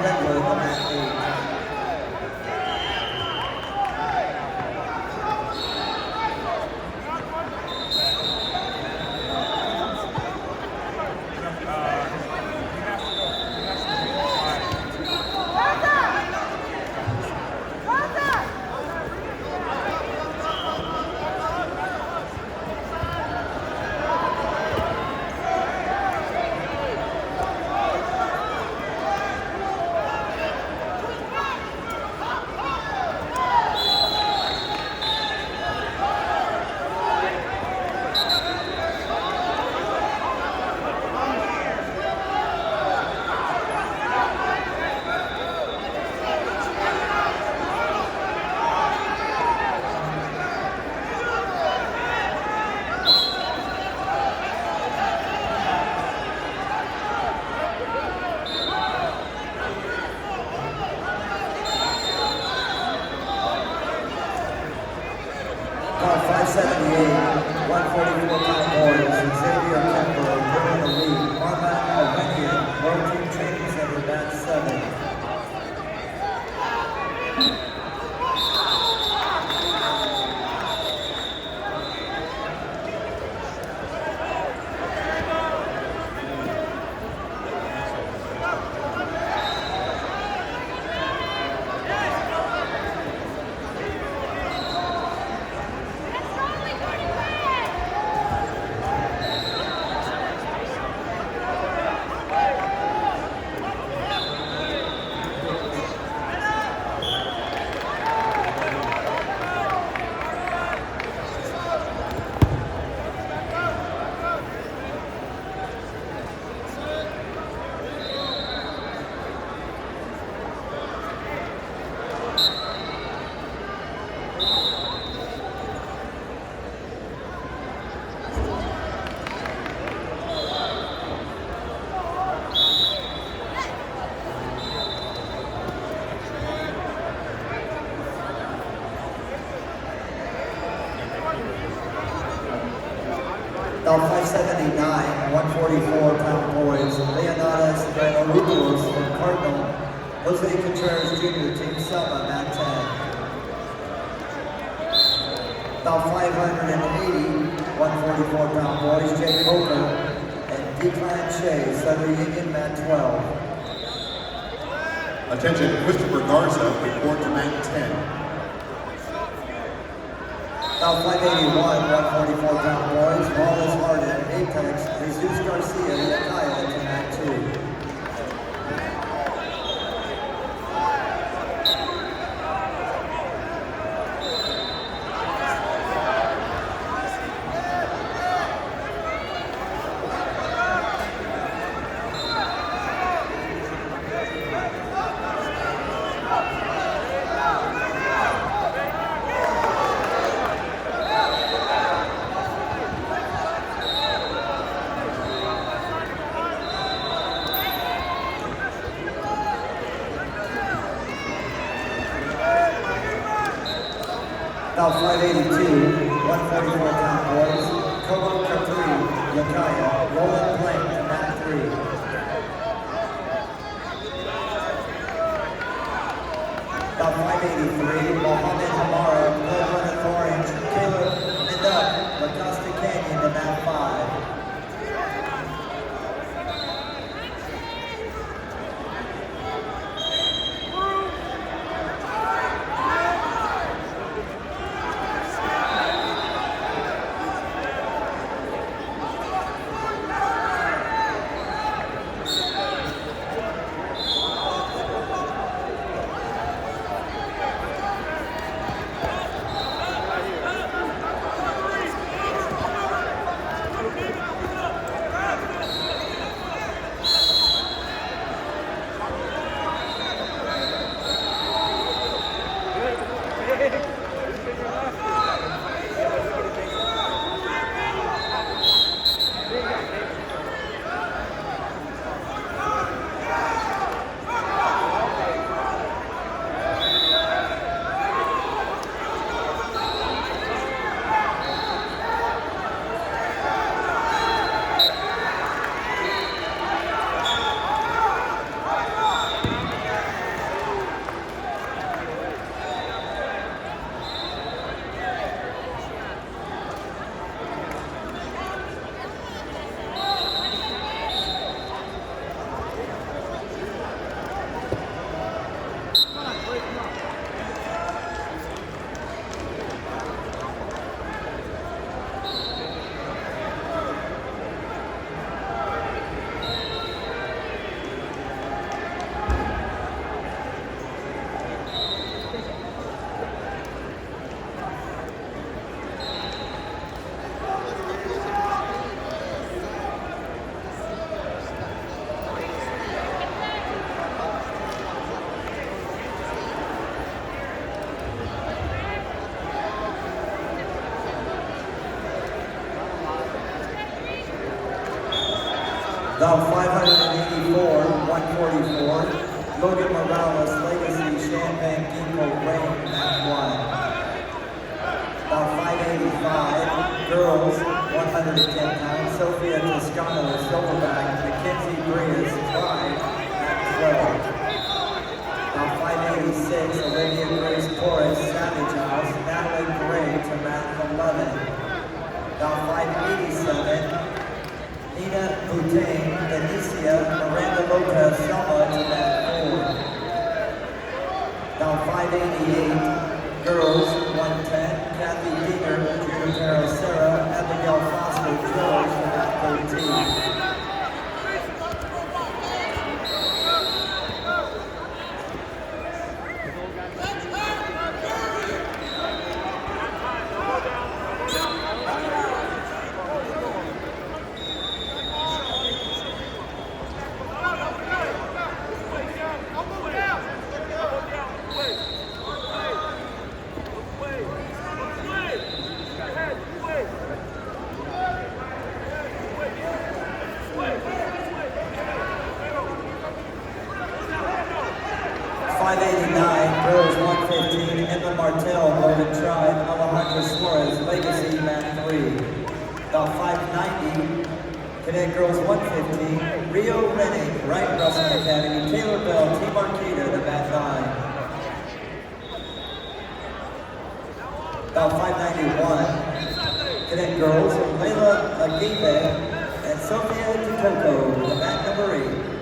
Redwood, the mat 8. Car 578, 144-pound boys, Xavier Kemper, bringing the lead. Marvin Alvenian, World Team Training Center, mat 7. Now 579, 144-pound boys, Leonidas Granulos from Cardinal, Jose Contreras Jr., Team Selma, mat 10. Now 580, 144-pound boys, Jake Coker and Declan Shea, Southern Union, mat 12. Attention, Christopher Garza, report to mat 10. Now 581, 144-pound boys, Wallace Harden, Apex, Jesus Garcia, Yakaya to mat 2. Now 582, 144-pound boys, Kobo Capri, Yakaya, Roland Plank to mat 3. Now 583, Mohammed Hamara, Plymouth Orange, Caleb Middup, Lacosta Canyon to mat 5. About 584, 144. Logan Morales, Legacy, Champagne, Ginkgo, Rain, Mat 1. About 585, girls, 110 pounds. Sophia Toscano, Silverback, Mackenzie Breas, Pride, Mat 12. About 586, Olivia Grace Torres, Savage House, Natalie Gray to Mat 11. About 587, Nina Boutain, Benicia, Miranda Lopez, Selma to Mat 4. About 588, girls, 110, Kathy Diener, Junipero Sarah, Abigail Foster, George to Mat 13. 589, girls 115, Emma Martell, Golden Tribe, Alejandra Suarez, Legacy, Mat 3. About 590, Cadet girls 115, Rio Renning, Wright Wrestling Academy, Taylor Bell, Team Arcata to Mat 9. About 591, Cadet girls, Layla Aguibe and Sophia Ducoco to Mat number 8.